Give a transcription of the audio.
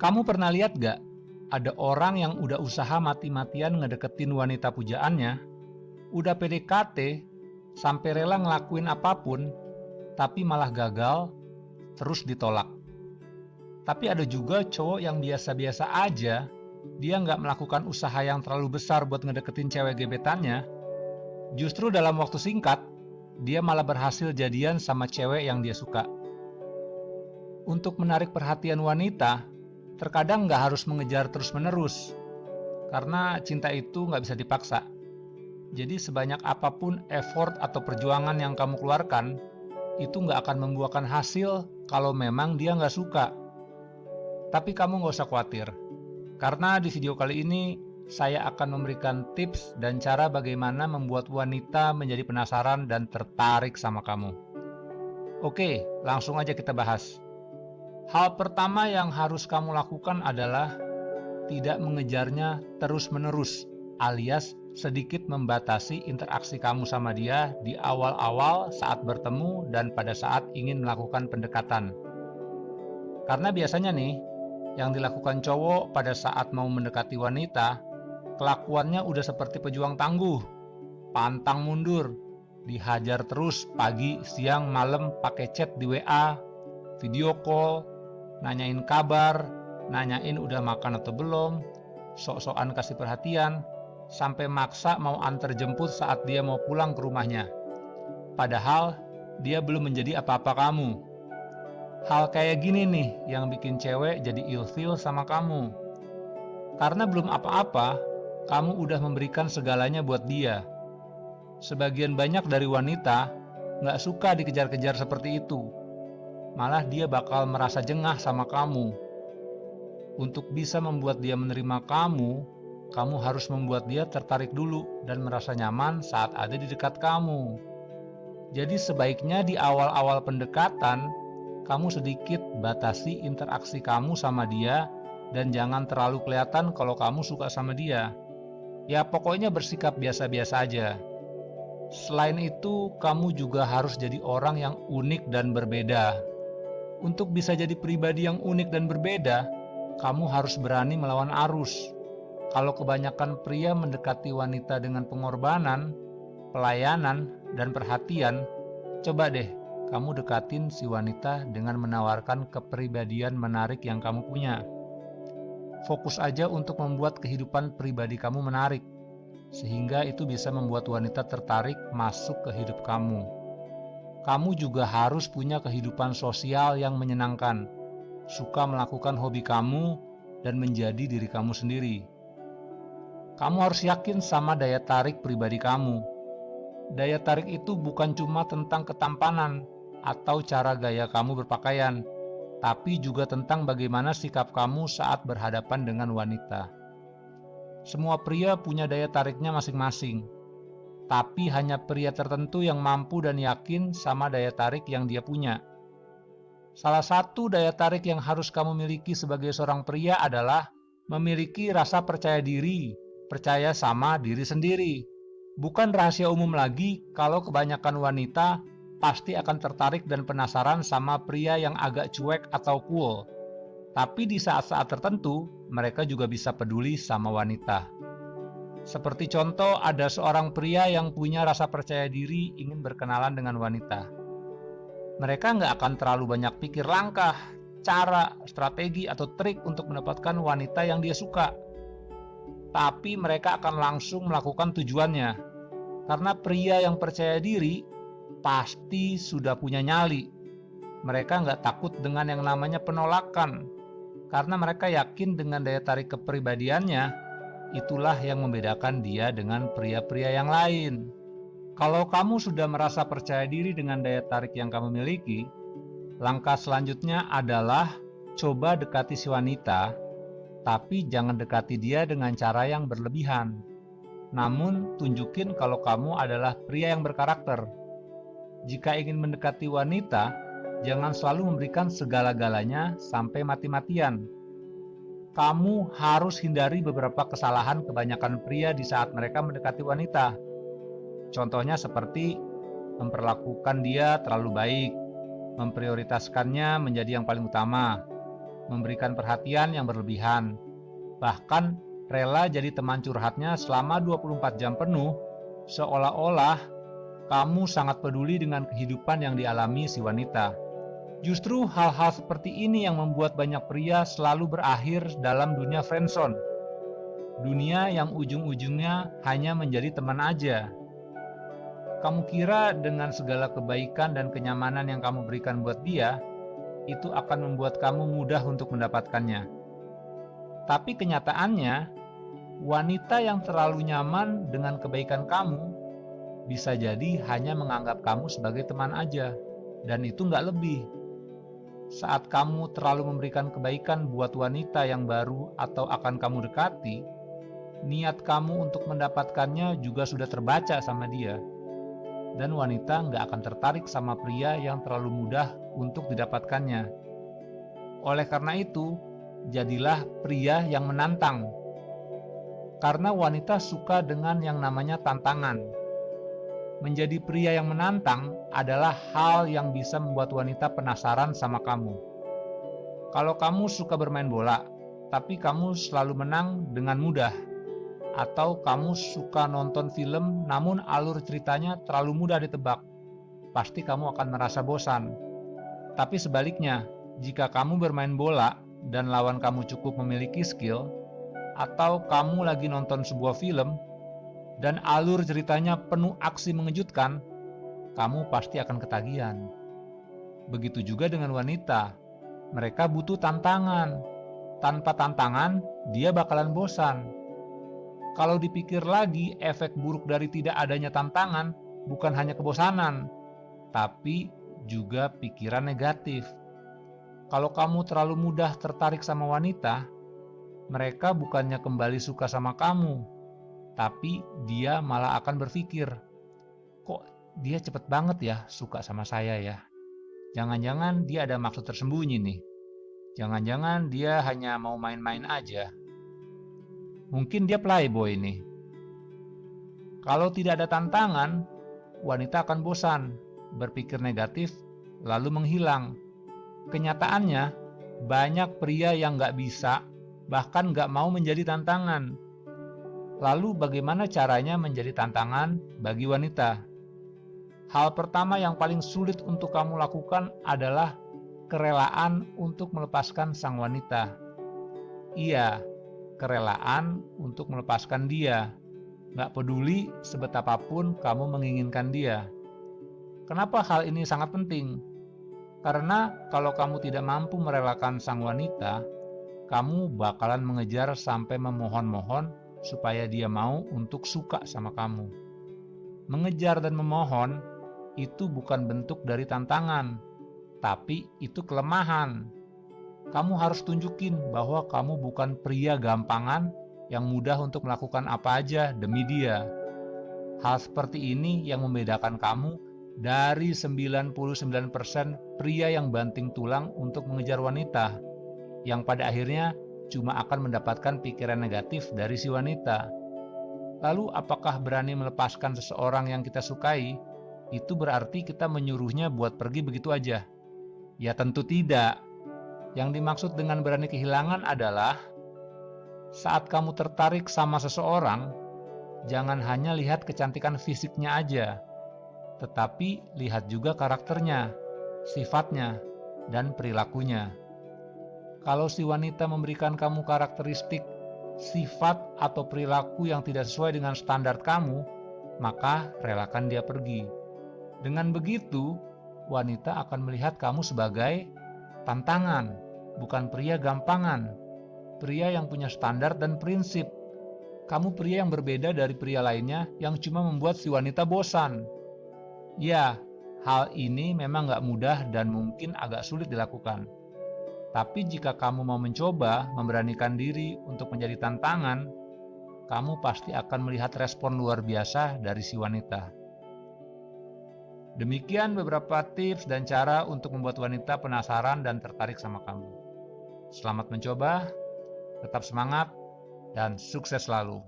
Kamu pernah lihat gak? Ada orang yang udah usaha mati-matian ngedeketin wanita pujaannya, udah PDKT, sampai rela ngelakuin apapun, tapi malah gagal, terus ditolak. Tapi ada juga cowok yang biasa-biasa aja, dia nggak melakukan usaha yang terlalu besar buat ngedeketin cewek gebetannya, justru dalam waktu singkat, dia malah berhasil jadian sama cewek yang dia suka. Untuk menarik perhatian wanita, terkadang nggak harus mengejar terus-menerus, karena cinta itu nggak bisa dipaksa. Jadi sebanyak apapun effort atau perjuangan yang kamu keluarkan, itu nggak akan membuahkan hasil kalau memang dia nggak suka. Tapi kamu nggak usah khawatir, karena di video kali ini saya akan memberikan tips dan cara bagaimana membuat wanita menjadi penasaran dan tertarik sama kamu. Oke, langsung aja kita bahas. Hal pertama yang harus kamu lakukan adalah tidak mengejarnya terus-menerus, alias sedikit membatasi interaksi kamu sama dia di awal-awal saat bertemu dan pada saat ingin melakukan pendekatan. Karena biasanya nih, yang dilakukan cowok pada saat mau mendekati wanita, kelakuannya udah seperti pejuang tangguh, pantang mundur, dihajar terus pagi, siang, malam pakai chat di WA, video call, nanyain kabar, nanyain udah makan atau belum, sok-sokan kasih perhatian, sampai maksa mau antar jemput saat dia mau pulang ke rumahnya. Padahal dia belum menjadi apa-apa kamu. Hal kayak gini nih yang bikin cewek jadi ilfeel sama kamu. Karena belum apa-apa, kamu udah memberikan segalanya buat dia. Sebagian banyak dari wanita nggak suka dikejar-kejar seperti itu. Malah dia bakal merasa jengah sama kamu. Untuk bisa membuat dia menerima kamu harus membuat dia tertarik dulu dan merasa nyaman saat ada di dekat kamu. Jadi sebaiknya di awal-awal pendekatan, kamu sedikit batasi interaksi kamu sama dia dan jangan terlalu kelihatan kalau kamu suka sama dia. Ya pokoknya bersikap biasa-biasa aja. Selain itu, kamu juga harus jadi orang yang unik dan berbeda. Untuk bisa jadi pribadi yang unik dan berbeda, kamu harus berani melawan arus. Kalau kebanyakan pria mendekati wanita dengan pengorbanan, pelayanan, dan perhatian, coba deh kamu dekatin si wanita dengan menawarkan kepribadian menarik yang kamu punya. Fokus aja untuk membuat kehidupan pribadi kamu menarik, sehingga itu bisa membuat wanita tertarik masuk ke hidup kamu. Kamu juga harus punya kehidupan sosial yang menyenangkan, suka melakukan hobi kamu, dan menjadi diri kamu sendiri. Kamu harus yakin sama daya tarik pribadi kamu. Daya tarik itu bukan cuma tentang ketampanan atau cara gaya kamu berpakaian, tapi juga tentang bagaimana sikap kamu saat berhadapan dengan wanita. Semua pria punya daya tariknya masing-masing. Tapi hanya pria tertentu yang mampu dan yakin sama daya tarik yang dia punya. Salah satu daya tarik yang harus kamu miliki sebagai seorang pria adalah memiliki rasa percaya diri, percaya sama diri sendiri. Bukan rahasia umum lagi kalau kebanyakan wanita pasti akan tertarik dan penasaran sama pria yang agak cuek atau cool. Tapi di saat-saat tertentu, mereka juga bisa peduli sama wanita. Seperti contoh, ada seorang pria yang punya rasa percaya diri ingin berkenalan dengan wanita. Mereka nggak akan terlalu banyak pikir langkah, cara, strategi, atau trik untuk mendapatkan wanita yang dia suka. Tapi mereka akan langsung melakukan tujuannya. Karena pria yang percaya diri pasti sudah punya nyali. Mereka nggak takut dengan yang namanya penolakan. Karena mereka yakin dengan daya tarik kepribadiannya, itulah yang membedakan dia dengan pria-pria yang lain. Kalau kamu sudah merasa percaya diri dengan daya tarik yang kamu miliki, langkah selanjutnya adalah coba dekati si wanita, tapi jangan dekati dia dengan cara yang berlebihan. Namun, tunjukin kalau kamu adalah pria yang berkarakter. Jika ingin mendekati wanita, jangan selalu memberikan segala-galanya sampai mati-matian. Kamu harus hindari beberapa kesalahan kebanyakan pria di saat mereka mendekati wanita. Contohnya seperti memperlakukan dia terlalu baik, memprioritaskannya menjadi yang paling utama, memberikan perhatian yang berlebihan, bahkan rela jadi teman curhatnya selama 24 jam penuh, seolah-olah kamu sangat peduli dengan kehidupan yang dialami si wanita. Justru hal-hal seperti ini yang membuat banyak pria selalu berakhir dalam dunia friendzone. Dunia yang ujung-ujungnya hanya menjadi teman aja. Kamu kira dengan segala kebaikan dan kenyamanan yang kamu berikan buat dia, itu akan membuat kamu mudah untuk mendapatkannya. Tapi kenyataannya, wanita yang terlalu nyaman dengan kebaikan kamu bisa jadi hanya menganggap kamu sebagai teman aja, dan itu nggak lebih. Saat kamu terlalu memberikan kebaikan buat wanita yang baru atau akan kamu dekati, niat kamu untuk mendapatkannya juga sudah terbaca sama dia. Dan wanita nggak akan tertarik sama pria yang terlalu mudah untuk didapatkannya. Oleh karena itu, jadilah pria yang menantang. Karena wanita suka dengan yang namanya tantangan. Menjadi pria yang menantang adalah hal yang bisa membuat wanita penasaran sama kamu. Kalau kamu suka bermain bola, tapi kamu selalu menang dengan mudah, atau kamu suka nonton film namun alur ceritanya terlalu mudah ditebak, pasti kamu akan merasa bosan. Tapi sebaliknya, jika kamu bermain bola dan lawan kamu cukup memiliki skill, atau kamu lagi nonton sebuah film dan alur ceritanya penuh aksi mengejutkan, kamu pasti akan ketagihan. Begitu juga dengan wanita, mereka butuh tantangan. Tanpa tantangan, dia bakalan bosan. Kalau dipikir lagi, efek buruk dari tidak adanya tantangan bukan hanya kebosanan, tapi juga pikiran negatif. Kalau kamu terlalu mudah tertarik sama wanita, mereka bukannya kembali suka sama kamu, tapi dia malah akan berpikir, kok dia cepet banget ya suka sama saya ya? Jangan-jangan dia ada maksud tersembunyi nih. Jangan-jangan dia hanya mau main-main aja. Mungkin dia playboy nih. Kalau tidak ada tantangan, wanita akan bosan, berpikir negatif, lalu menghilang. Kenyataannya, banyak pria yang nggak bisa, bahkan nggak mau menjadi tantangan. Lalu bagaimana caranya menjadi tantangan bagi wanita? Hal pertama yang paling sulit untuk kamu lakukan adalah kerelaan untuk melepaskan sang wanita. Iya, kerelaan untuk melepaskan dia. Nggak peduli sebetapapun kamu menginginkan dia. Kenapa hal ini sangat penting? Karena kalau kamu tidak mampu merelakan sang wanita, kamu bakalan mengejar sampai memohon-mohon supaya dia mau untuk suka sama kamu. Mengejar dan memohon itu bukan bentuk dari tantangan, tapi itu kelemahan. Kamu harus tunjukin bahwa kamu bukan pria gampangan yang mudah untuk melakukan apa aja demi dia. Hal seperti ini yang membedakan kamu dari 99% pria yang banting tulang untuk mengejar wanita, yang pada akhirnya cuma akan mendapatkan pikiran negatif dari si wanita. Lalu apakah berani melepaskan seseorang yang kita sukai? Itu berarti kita menyuruhnya buat pergi begitu aja? Ya tentu tidak. Yang dimaksud dengan berani kehilangan adalah saat kamu tertarik sama seseorang, jangan hanya lihat kecantikan fisiknya aja, tetapi lihat juga karakternya, sifatnya, dan perilakunya. Kalau si wanita memberikan kamu karakteristik, sifat, atau perilaku yang tidak sesuai dengan standar kamu, maka relakan dia pergi. Dengan begitu, wanita akan melihat kamu sebagai tantangan, bukan pria gampangan, pria yang punya standar dan prinsip. Kamu pria yang berbeda dari pria lainnya yang cuma membuat si wanita bosan. Ya, hal ini memang gak mudah dan mungkin agak sulit dilakukan. Tapi jika kamu mau mencoba memberanikan diri untuk menjadi tantangan, kamu pasti akan melihat respon luar biasa dari si wanita. Demikian beberapa tips dan cara untuk membuat wanita penasaran dan tertarik sama kamu. Selamat mencoba, tetap semangat, dan sukses selalu.